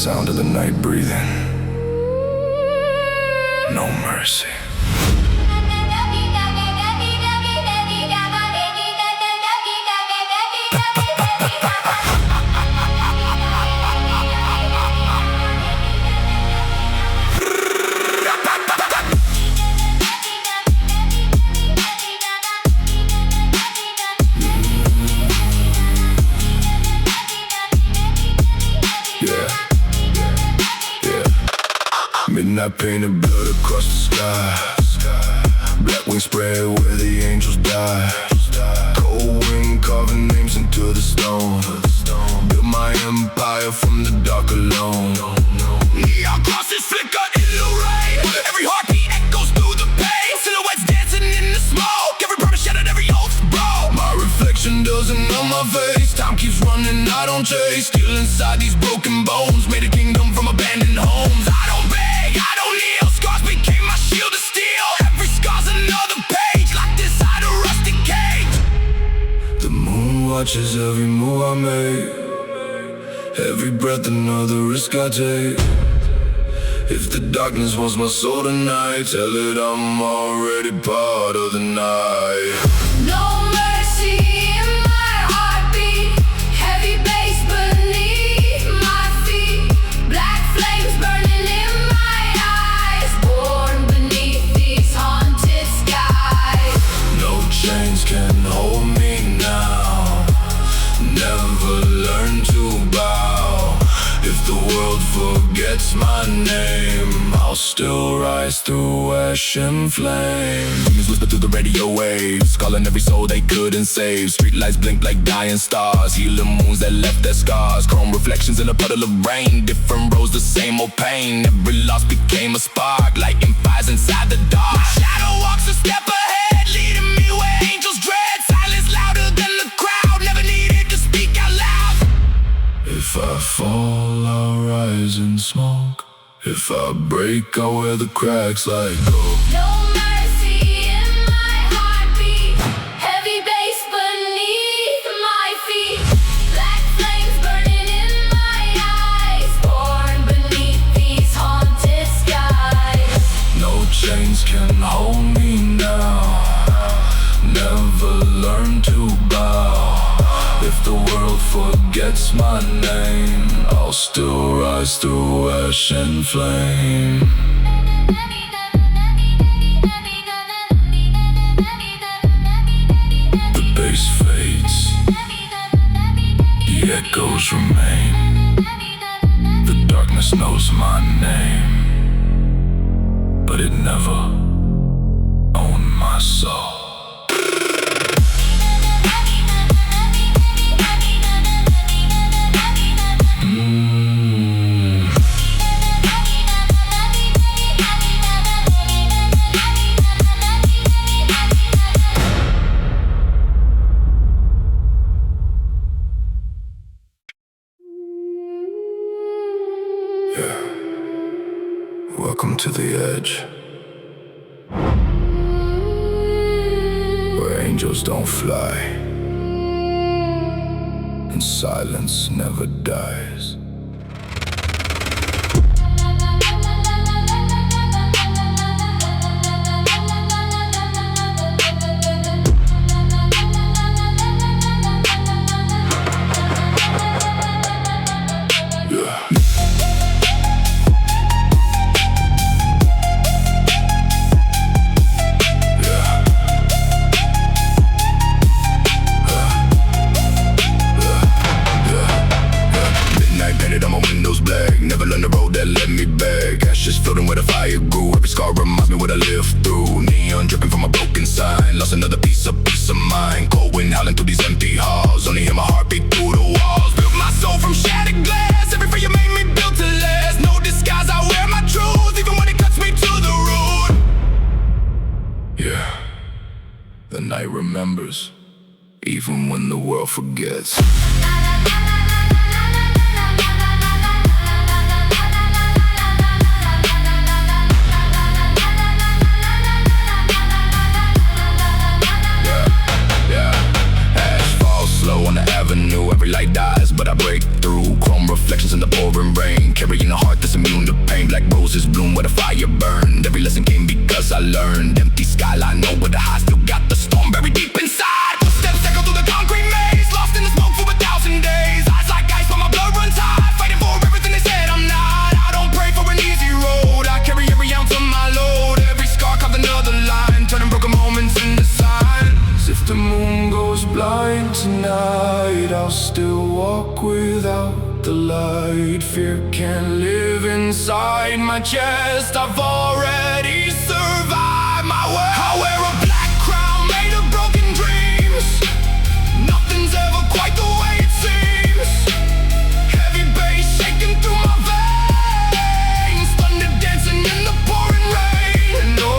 sound of the night breathing. No mercy. Midnight painted blood across the sky. Black wings spread where the angels die. Cold wind carving names into the stone. Built my empire from the dark alone. Neon crosses flicker in the rain. Every heartbeat echoes through the pain. Silhouettes dancing in the smoke. Every promise shattered, every oath broke. My reflection doesn't know my face. Time keeps running, I don't chase. Still inside these broken bones. Made a kingdom from abandoned homes. I don't beg, I don't kneel. Scars became my shield of steel. Every scar's another page, locked inside a rusty cage. The moon watches every move I make. Every breath another risk I take. If the darkness wants my soul tonight, tell it I'm already part of the night. No mercy in my heartbeat. Heavy bass beneath my feet. Black flames burning in my eyes. Born beneath these haunted skies. No chains can hold me now. Never learn to bow. If the world forgets my name, I'll still rise through ash and flame. Demons whisper through the radio waves, calling every soul they couldn't save. Streetlights blink like dying stars, healing wounds that left their scars. Chrome reflections in a puddle of rain, different roads, the same old pain. Every loss became a spark, lighting fires inside the dark. My shadow walks a step ahead, leading me where angels dread. Silence louder than the crowd, never needed to speak out loud. If I fall, I'll rise in smoke. If I break, I'll wear the cracks like gold. No mercy in my heartbeat. Heavy bass beneath my feet. Black flames burning in my eyes. Born beneath these haunted skies. No chains can hold me now. Never learn to bow. If the world forgets my name, I'll still rise through ash and flame. The bass fades, the echoes remain. The darkness knows my name, but it never owned my soul. Welcome to the edge, where angels don't fly and silence never dies. Never learned the road that led me back. Ashes floating where the fire grew. Every scar reminds me what I lived through. Neon dripping from a broken sign. Lost another piece of mind. Cold wind howling through these empty halls. Only hear my heartbeat through the walls. Built my soul from shattered glass. Every fear you made me built to last. No disguise, I wear my truth, even when it cuts me to the root. Yeah, the night remembers, even when the world forgets. Every light dies, but I break through. Chrome reflections in the pouring rain. Carry lesson came because I learned. Empty skyline, know where the high still got the storm buried deep inside. Footsteps echo through the concrete maze, lost in the smoke for 1,000 days. Eyes like ice, but my blood runs high, fighting for everything they said I'm not. I don't pray for an easy road, I carry every ounce of my load. Every scar carved another line, turning broken moments into signs. If the moon goes blind tonight, I'll still walk without the light. Fear can't live inside my chest, I've already survived my way. I wear a black crown made of broken dreams. Nothing's ever quite the way it seems. Heavy bass shaking through my veins, thunder dancing in the pouring rain. No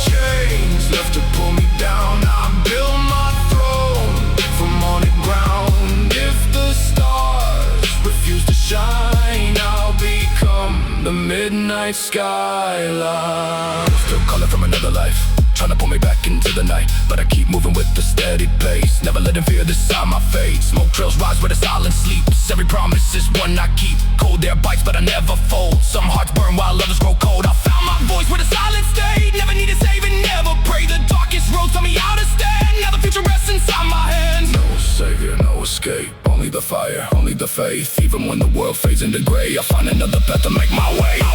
chains left to pull me down, I build my throne from haunted ground. If the stars refuse to shine, I'll become the midnight skyline. Still calling from another life, trying to pull me back into the night, but I keep moving with a steady pace, never letting fear decide my fate. Smoke trails rise where the silence sleeps, every promise is one I keep. Cold air bites but I never fold, some hearts burn while others grow cold. I found my voice where the silence stayed, never needed saving, never pray. The darkest roads taught me how to stand, now the future rests inside my hands. No savior, no escape, only the fire, only the faith. Even when the world fades into gray, I'll find another path to make my way. I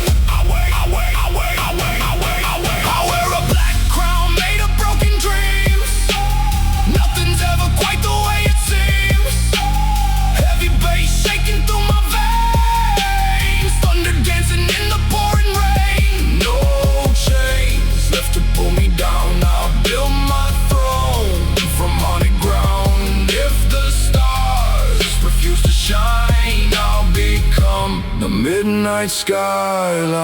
wear a black crown made of broken dreams. Nothing's ever quite the way it seems. Heavy bass shaking through my veins, thunder dancing in the pouring rain. No chains left to pull me down, I'll build my throne from haunted ground. If the stars refuse to shine, I'll become the midnight skyline.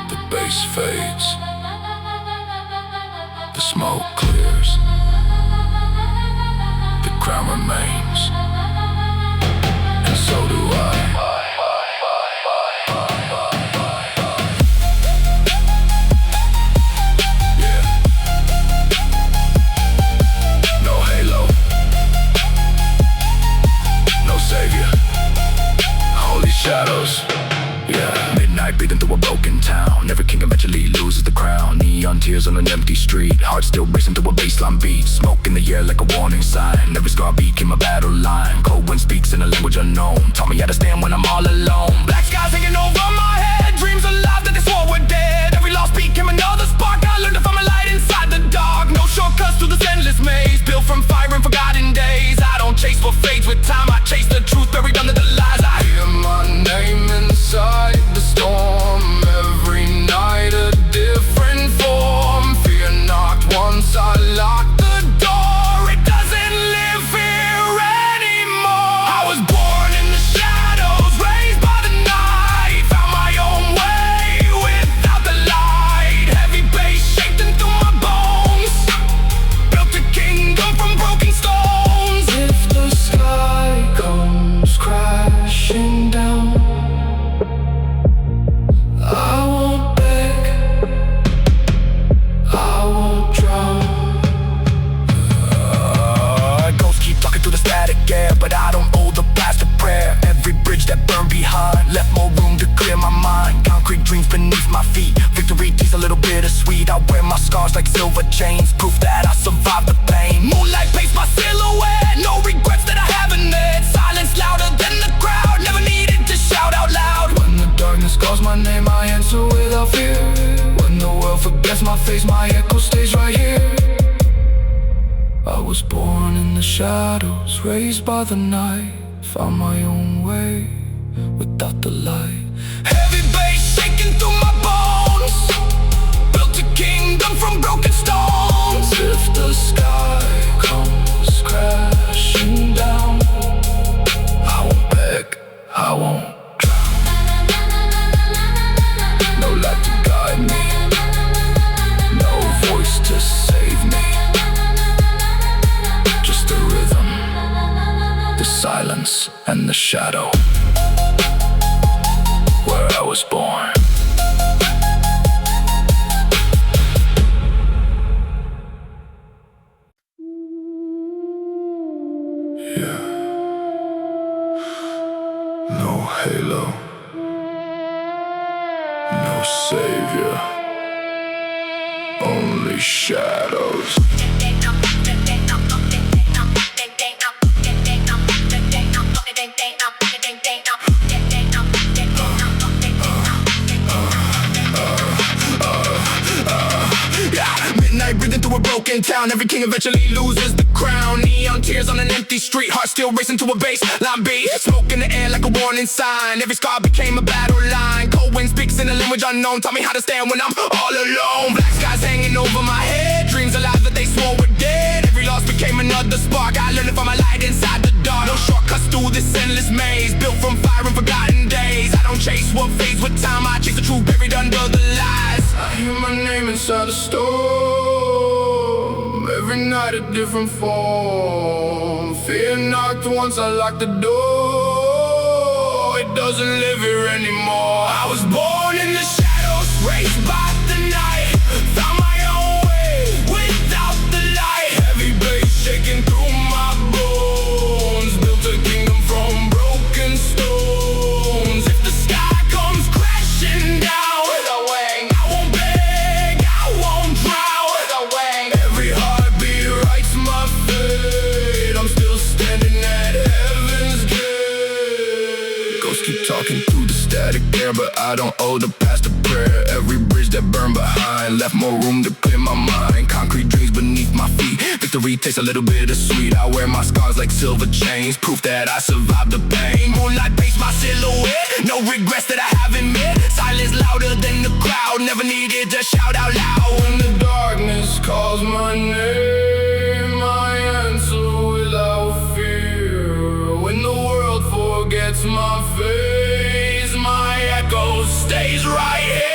The bass fades, the smoke clears, the crown remains, and so do I. Yeah. No halo, no savior, holy shadows. Yeah. Midnight breathing through a broken town, every king eventually loses the crown. Neon tears on an empty street, heart still racing to a baseline beat. Smoke in the air like a warning sign, every scar became a battle line. Cold wind speaks in a language unknown, taught me how to stand when I'm all alone. Black skies hanging over my head, dreams alive that they swore were dead. Every lost beat came another spark, I learned to find my light inside the dark. No shortcuts through this endless maze, built from fire and forgotten days. I don't chase what fades with time, I chase the truth buried under the lies. I hear my name inside the storm, every night a different form. Fear not, once I lock the door, it doesn't live here anymore. I was born in the shadows, raised by the night, found my own way without the light. Heavy bass shaking through my bones, built a kingdom from broken stones. If the sky comes crashing down, I won't beg, I won't drown. Ghosts keep talking through the static air, but I don't owe the past a prayer. Every bridge that burned behind left more room to clear my mind. Concrete dreams beneath my feet, victory tastes a little bittersweet. I wear my scars like silver chains, proof that I survived the pain. Moonlight paints my silhouette, no regrets that I haven't met. Silence louder than the crowd, never needed to shout out loud. When the darkness calls my name, I answer without fear. When the world forgets my face, my echo stays right here. I was born in the shadows, raised by the night, found my own way without the light. Heavy bass shaking through my bones, built a kingdom from broken stones. If the sky comes crashing down, I won't beg, I won't drown. No light to guide me, no voice to save me, just the rhythm, the silence and the shadow, where I was born. Yeah. No halo, savior, only shadows. Breathing through a broken town, every king eventually loses the crown. Neon tears on an empty street, heart still racing to a baseline beat. Smoke in the air like a warning sign, every scar became a battle line. Cold wind speaks in a language unknown, taught me how to stand when I'm all alone. Black skies hanging over my head, dreams alive that they swore were dead. Every loss became another spark, I learned to find my light inside the dark. No shortcuts through this endless maze, built from fire and forgotten days. I don't chase what fades with time, I chase the truth buried under the lies. I hear my name inside the storm, every night a different form. Fear knocked once, I locked the door. It doesn't live here anymore. I was born in the shadows, raised by the night. Found my own way without the light. Heavy bass shaking through my bones. Built a kingdom from broken stones. If the sky comes crashing down with a wing, I won't beg, I won't drown with a wing. Every heartbeat writes my fate. I'm still standing at heaven's gate. Ghosts keep talking through the static air, but I don't owe the past a prayer. Every bridge that burned behind left more room to clear my mind. Concrete dreams beneath my feet, victory tastes a little bit of sweet. I wear my scars like silver chains, proof that I survived the pain. Moonlight paints my silhouette, no regrets that I haven't met. Silence louder than the crowd, never needed to shout out loud. When the darkness calls my name, I answer without fear. When the world forgets my face, my echo stays right here.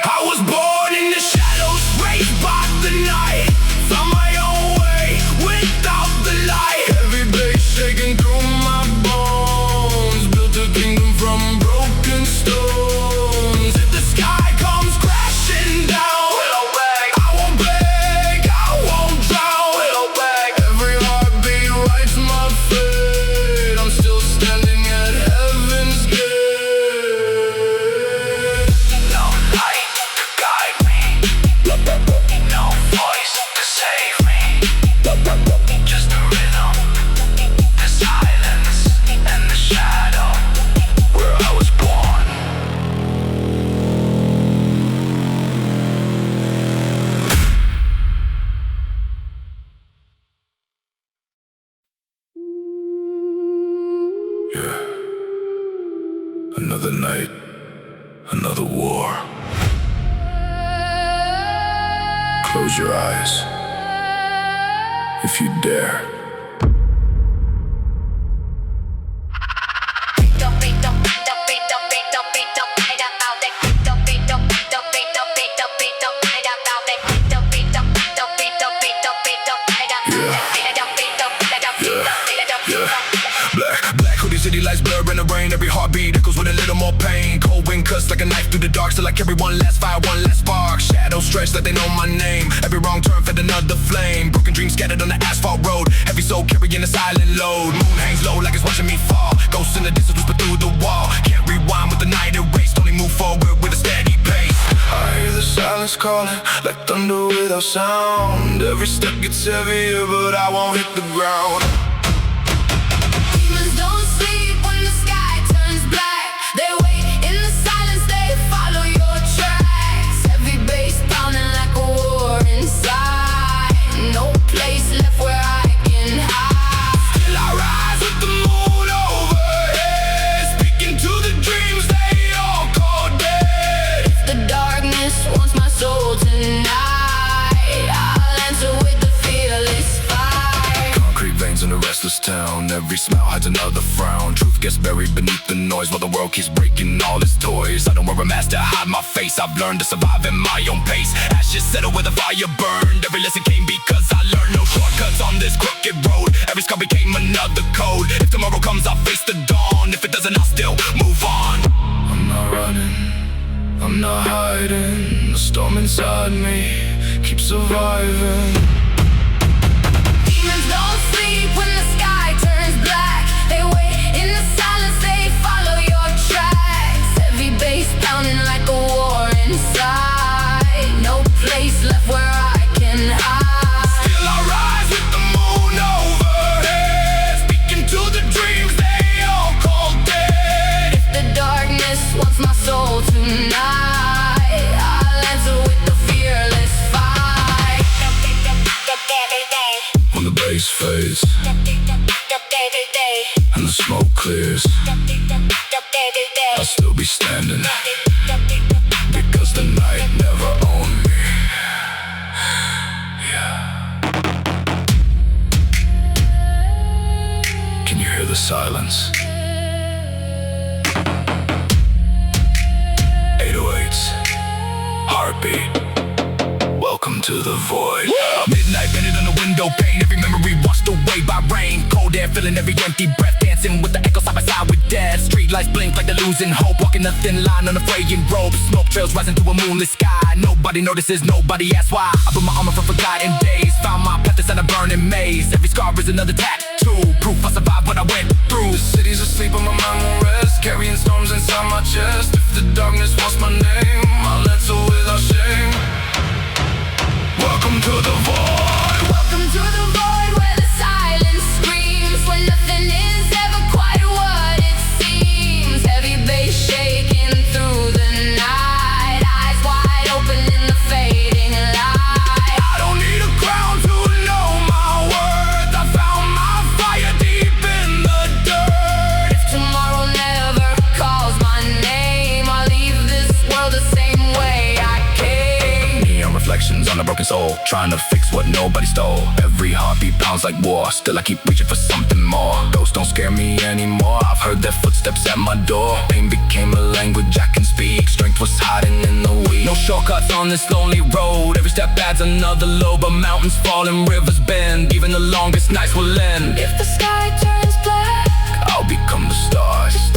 I was born in the shadows, raised by the night. Found my own way without the light. Heavy bass shaking through my bones. Built a kingdom from broken stones. If the sky comes crashing down, I won't beg, I won't drown. Every heartbeat writes my fate. I'm still standing at heaven's gate. No light to guide me, no voice to save me. Just the rhythm, the silence, and the shadow where I was born. Yeah. Another night, another war. Close your eyes, if you dare. Black hoodie, city lights blur in the rain. Every heartbeat echoes with a little more pain. Cold wind cuts like a knife through the dark. Still I carry one last fire, one last spark. Shadows stretch like they know my name. Every wrong turn fed another flame. Broken dreams scattered on the asphalt road. Heavy soul carrying a silent load. Moon hangs low like it's watching me fall. Ghosts in the distance whisper through the wall. Can't rewind with the night erased. Only move forward with a steady pace. I hear the silence calling like thunder without sound. Every step gets heavier, but I won't hit the ground. Demons don't sleep when the sky turns black. They wait in the silence, they follow your tracks. Heavy bass pounding like a war inside. No place left where I can hide. Still I rise with the moon overhead, speaking to the dreams they all call dead. If the darkness wants my soul tonight, I'll answer with the fearless fire. Concrete veins in a restless town. Every smile hides another frown. Truth gets buried beneath the noise while the world keeps breaking all its toys. I don't wear a mask to hide my face. I've learned to survive in my own pace. Ashes settle where the fire burned. Every lesson came because I learned no shortcuts on this crooked road. Every scar became another code. If tomorrow comes, I'll face the dawn. If it doesn't, I'll still move on. I'm not running, I'm not hiding. The storm inside me keeps surviving. Demons don't sleep when the sky turns black. They wait in the silence, they follow your tracks. Heavy bass pounding like a my soul tonight. I'll answer with the fearless fight. When the bass fades and the smoke clears, I'll still be standing, because the night never owned me. Yeah. Can you hear the silence? 808's heartbeat. Welcome to the void. Midnight painted on the window pane, every memory washed away by rain. Cold air filling every empty breath, dancing with the echo side by side with death. Street lights blink like they're losing hope, walking a thin line on a fraying rope. Smoke trails rising through a moonless sky. Nobody notices, nobody asks why. I put my armor from forgotten days, found my path inside a burning maze. Every scar is another tattoo, proof I survived what I went through. The city's asleep but my mind won't rest, carrying storms inside my chest. If the darkness wants my name, I'll answer without shame. Welcome to the void. Welcome to the void where the silence screams, where nothing is ever quite what it seems. Heavy bass shaking through the night, eyes wide open in the fading light. I don't need a crown to know my worth. I found my fire deep in the dirt. If tomorrow never calls my name, I'll leave this world the same way I came. Neon reflections on a broken soul, trying to fix what nobody stole. Every heartbeat pounds like war, still I keep reaching for something more. Ghosts don't scare me anymore, I've heard their footsteps at my door. Pain became a language I can speak, strength was hiding in the weak. No shortcuts on this lonely road, every step adds another load. But mountains fall and rivers bend, even the longest nights will end. If the sky turns black, I'll become the stars.